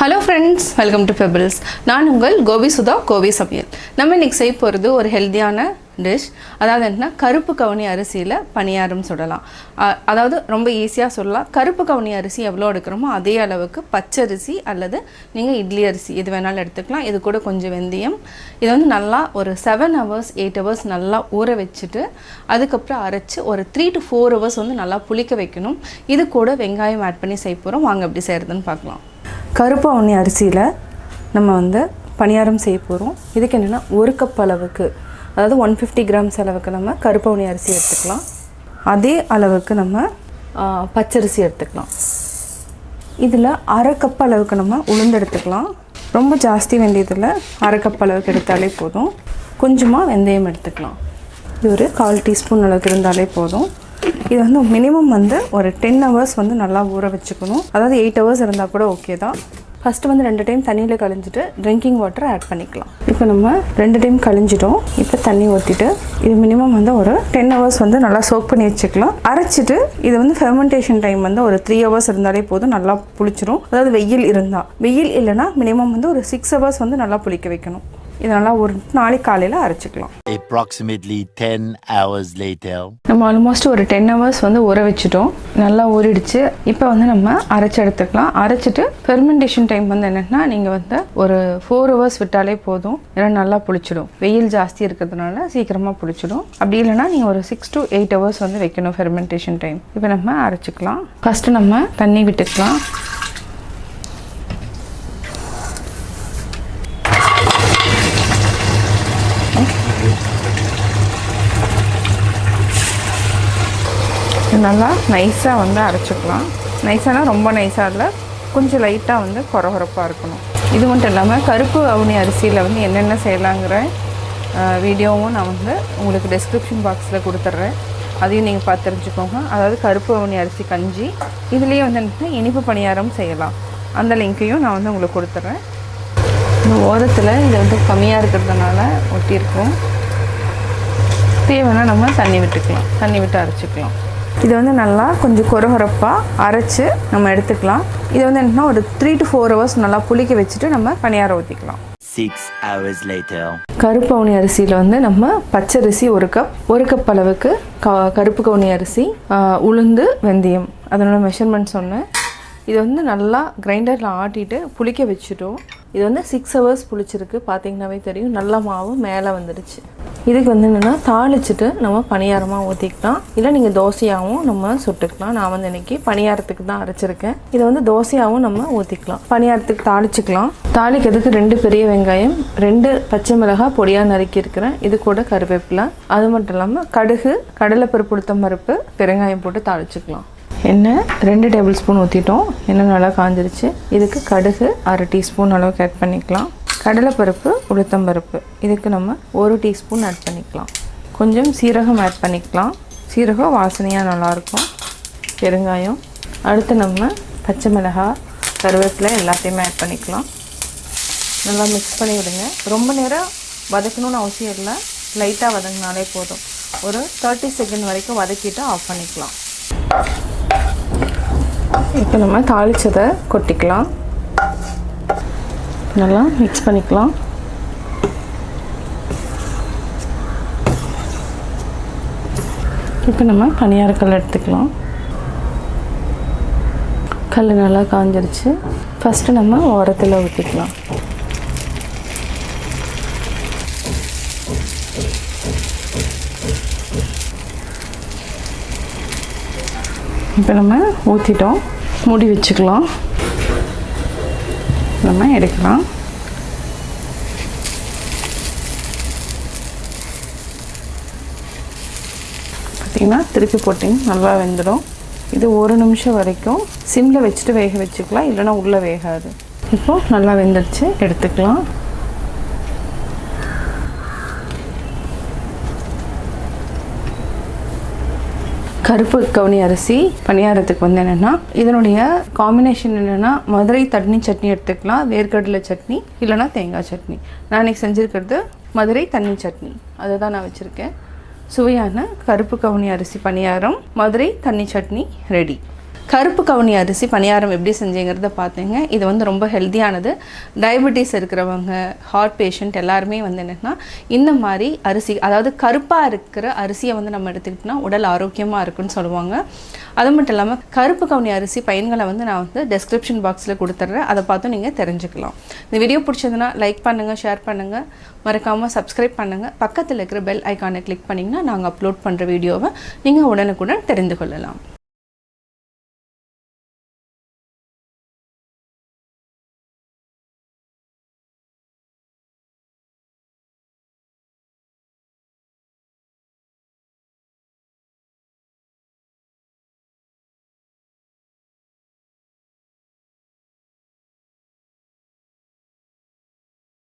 Hello friends, welcome to Pebbles. நான் உங்கள் கோபி சுதா கோவை சமையல். நம்ம இன்னைக்கு செய்ய போகிறது ஒரு ஹெல்தியான டிஷ். அதாவது என்ன, கருப்பு கவுனி அரிசியில் பணியாரம் சுடலாம். அதாவது ரொம்ப ஈஸியாக சொல்லலாம். கருப்பு கவுனி அரிசி எவ்வளோ எடுக்கிறோமோ அதே அளவுக்கு பச்சரிசி அல்லது நீங்கள் இட்லி அரிசி எது வேணாலும் எடுத்துக்கலாம். இது கூட கொஞ்சம் வெந்தயம். இதை வந்து நல்லா ஒரு 7 hours 8 hours நல்லா ஊற வச்சுட்டு அதுக்கப்புறம் அரைச்சி ஒரு 3 to 4 hours வந்து நல்லா புளிக்க வைக்கணும். இது கூட வெங்காயம் ஆட் பண்ணி செய்ய போகிறோம். வாங்க எப்படி செய்கிறதுன்னு பார்க்கலாம். கருப்பு கவுனி அரிசியில் நம்ம வந்து பணியாரம் செய்ய போகிறோம். இதுக்கு என்னென்னா 1 கப் அளவுக்கு, அதாவது 150 grams அளவுக்கு நம்ம கருப்பு கவுனி அரிசி எடுத்துக்கலாம். அதே அளவுக்கு நம்ம பச்சரிசி எடுத்துக்கலாம். இதில் 1/2 கப் அளவுக்கு நம்ம உளுந்து எடுத்துக்கலாம். ரொம்ப ஜாஸ்தி வேண்டியதில் 1/2 கப் அளவுக்கு எடுத்தாலே போதும். கொஞ்சமாக வெந்தயம் எடுத்துக்கலாம். இது ஒரு 1/4 teaspoon அளவுக்கு இருந்தாலே போதும். இது வந்து மினிமம் வந்து ஒரு 10 hours வந்து நல்லா ஊற வச்சுக்கணும். அதாவது 8 hours இருந்தால் கூட ஓகே தான். ஃபஸ்ட்டு வந்து 2 டைம் தண்ணியில் கழிஞ்சிட்டு ட்ரிங்கிங் வாட்டர் ஆட் பண்ணிக்கலாம். இப்போ நம்ம 2 டைம் கழிஞ்சிட்டோம். இப்போ தண்ணி ஊற்றிட்டு இது மினிமம் வந்து ஒரு 10 hours வந்து நல்லா சோக் பண்ணி வச்சுக்கலாம். அரைச்சிட்டு இது வந்து ஃபெர்மெண்டேஷன் டைம் வந்து ஒரு 3 hours இருந்தாலே போதும், நல்லா புளிச்சிரும். அதாவது வெயில் இருந்தால், வெயில் இல்லைன்னா மினிமம் வந்து ஒரு 6 hours வந்து நல்லா புளிக்க வைக்கணும். இது நல்லா ஒரு நாளைக்கு காலையில் அரைச்சிக்கலாம். Approximately 10 hours later. நம்ம ஆல்மோஸ்ட் ஒரு 10 hours வந்து ஊற வச்சுட்டோம். நல்லா ஊறிடுச்சு. இப்போ வந்து நம்ம அரைச்சி எடுத்துக்கலாம். அரைச்சிட்டு ஃபெர்மெண்டேஷன் டைம் வந்து என்னென்னா நீங்கள் வந்து ஒரு 4 hours விட்டாலே போதும். ஏன்னா நல்லா புளிச்சிடும். வெயில் ஜாஸ்தி இருக்கிறதுனால சீக்கிரமாக புளிச்சிடும். அப்படி இல்லைனா நீங்கள் ஒரு 6 to 8 hours வந்து வைக்கணும் ஃபெர்மெண்டேஷன் டைம். இப்போ நம்ம அரைச்சிக்கலாம். ஃபஸ்ட்டு நம்ம தண்ணி விட்டுக்கலாம். நல்லா நைஸாக வந்து அரைச்சிக்கலாம். நைஸானா ரொம்ப நைஸாக இல்லை, கொஞ்சம் லைட்டாக வந்து கொரகொரப்பாக இருக்கணும். இது மட்டும் இல்லாமல் கருப்பு கவுனி அரிசியில் வந்து என்னென்ன செய்யலாங்கிற வீடியோவும் நான் வந்து உங்களுக்கு டெஸ்கிரிப்ஷன் பாக்ஸில் கொடுத்துட்றேன். அதையும் நீங்கள் பார்த்து தெரிஞ்சுக்கோங்க. அதாவது கருப்பு கவுனி அரிசி கஞ்சி, இதுலேயே வந்து என்ன இனிப்பு பணியாரம் செய்யலாம். அந்த லிங்க்கையும் நான் வந்து உங்களுக்கு கொடுத்துட்றேன். இந்த ஓரத்தில் இது வந்து கம்மியாக இருக்கிறதுனால ஒட்டியிருக்கும். தேவைன்னா நம்ம தண்ணி விட்டுக்கலாம். தண்ணி விட்டு அரைச்சிக்கலாம். இது வந்து நல்லா கொஞ்சம் கொரகொரப்பாக அரைச்சி நம்ம எடுத்துக்கலாம். இது வந்து என்னன்னா ஒரு 3 to 4 hours நல்லா புளிக்க வச்சுட்டு நம்ம பணியாரம் ஊற்றிக்கலாம். 6 hours later. கருப்பு கவுனி அரிசியில் வந்து நம்ம பச்சரிசி 1 கப் அளவுக்கு கருப்பு கவுனி அரிசி, உளுந்து, வெந்தயம், அதனோட மெஷர்மெண்ட் சொன்னேன். இது வந்து நல்லா கிரைண்டரில் ஆட்டிட்டு புளிக்க வச்சுட்டோம். இது வந்து 6 hours புளிச்சிருக்கு. பார்த்தீங்கன்னாவே தெரியும், நல்லா மாவு மேலே வந்துடுச்சு. இதுக்கு வந்து என்னென்னா தாளிச்சிட்டு நம்ம பணியாரமாக ஊற்றிக்கலாம். இல்லை நீங்கள் தோசையாகவும் நம்ம சுட்டுக்கலாம். நான் வந்து இன்றைக்கி பணியாரத்துக்கு தான் அரைச்சிருக்கேன். இதை வந்து தோசையாகவும் நம்ம ஊற்றிக்கலாம். பணியாரத்துக்கு தாளிச்சிக்கலாம். தாளிக்கிறதுக்கு 2 பெரிய வெங்காயம், 2 பச்சை மிளகாய் பொடியாக நறுக்கி இருக்கிறேன். இது கூட கருவேப்பிலை, அது மட்டும் இல்லாமல் கடுகு, கடலைப்பருப்பு, உளுத்தம் பருப்பு, பெருங்காயம் போட்டு தாளிச்சிக்கலாம். எண்ணெய் 2 tablespoon ஊற்றிட்டோம். எண்ணெய் நல்லா காஞ்சிருச்சு. இதுக்கு கடுகு 1/2 teaspoon அளவுக்கு ஆட் பண்ணிக்கலாம். கடலைப்பருப்பு, உளுத்தம்பருப்பு இதுக்கு நம்ம 1 teaspoon ஆட் பண்ணிக்கலாம். கொஞ்சம் சீரகம் ஆட் பண்ணிக்கலாம். சீரகம் வாசனையாக நல்லாயிருக்கும். பெருங்காயம், அடுத்து நம்ம பச்சை மிளகாய், கருவேப்பிலை எல்லாத்தையுமே ஆட் பண்ணிக்கலாம். நல்லா மிக்ஸ் பண்ணி விடுங்க. ரொம்ப நேரம் வதக்கணும்னு அவசியம் இல்லை, லைட்டாக வதங்கினாலே போதும். ஒரு 30 seconds வரைக்கும் வதக்கிட்டு ஆஃப் பண்ணிக்கலாம். இப்போ நம்ம தாளிச்சதை கொட்டிக்கலாம். நல்லா மிக்ஸ் பண்ணிக்கலாம். இப்போ நம்ம பணியாரக்கல் எடுத்துக்கலாம். கல் நல்லா காஞ்சிருச்சு. ஃபஸ்ட்டு நம்ம ஓரத்தில் ஊற்றிக்கலாம். இப்போ நம்ம ஊற்றிட்டோம். மூடி வச்சுக்கலாம். நம்ம எடுக்கலாம். பார்த்திங்கன்னா திருப்பி போட்டிங்க நல்லா வெந்துடும். இது 1 நிமிஷம் வரைக்கும் சிம்மில் வச்சுட்டு வேக வச்சுக்கலாம், இல்லைன்னா உள்ளே வேகாது. இப்போது நல்லா வெந்துடுச்சு, எடுத்துக்கலாம். கருப்பு கவுனி அரிசி பணியாரத்துக்கு வந்து என்னென்னா இதனுடைய காம்பினேஷன் என்னென்னா மதுரை தண்ணி சட்னி எடுத்துக்கலாம், வேர்க்கடலை சட்னி, இல்லைனா தேங்காய் சட்னி. நான் இன்றைக்கி செஞ்சுருக்கிறது மதுரை தண்ணி சட்னி, அதை தான் நான் வச்சுருக்கேன். சுவையான கருப்பு கவுனி அரிசி பணியாரம், மதுரை தண்ணி சட்னி ரெடி. கருப்பு கவுனி அரிசி பணியாரம் எப்படி செஞ்சேங்கிறத பார்த்தீங்க. இது வந்து ரொம்ப ஹெல்த்தியானது. டயபெட்டிஸ் இருக்கிறவங்க, ஹார்ட் பேஷண்ட் எல்லாருமே வந்து என்னென்னா இந்த மாதிரி அரிசி, அதாவது கருப்பாக இருக்கிற அரிசியை வந்து நம்ம எடுத்துக்கிட்டோம்னா உடல் ஆரோக்கியமாக இருக்குன்னு சொல்லுவாங்க. அது மட்டும் இல்லாமல் கருப்பு கவுனி அரிசி பயன்களை வந்து நான் வந்து டெஸ்கிரிப்ஷன் பாக்ஸில் கொடுத்துட்றேன். அதை பார்த்து நீங்கள் தெரிஞ்சுக்கலாம். இந்த வீடியோ பிடிச்சதுன்னா லைக் பண்ணுங்கள், ஷேர் பண்ணுங்கள், மறக்காமல் சப்ஸ்கிரைப் பண்ணுங்கள். பக்கத்தில் இருக்கிற பெல் ஐக்கானை கிளிக் பண்ணிங்கன்னா நாங்கள் அப்லோட் பண்ணுற வீடியோவை நீங்கள் உடனுக்குடன் தெரிந்து கொள்ளலாம்.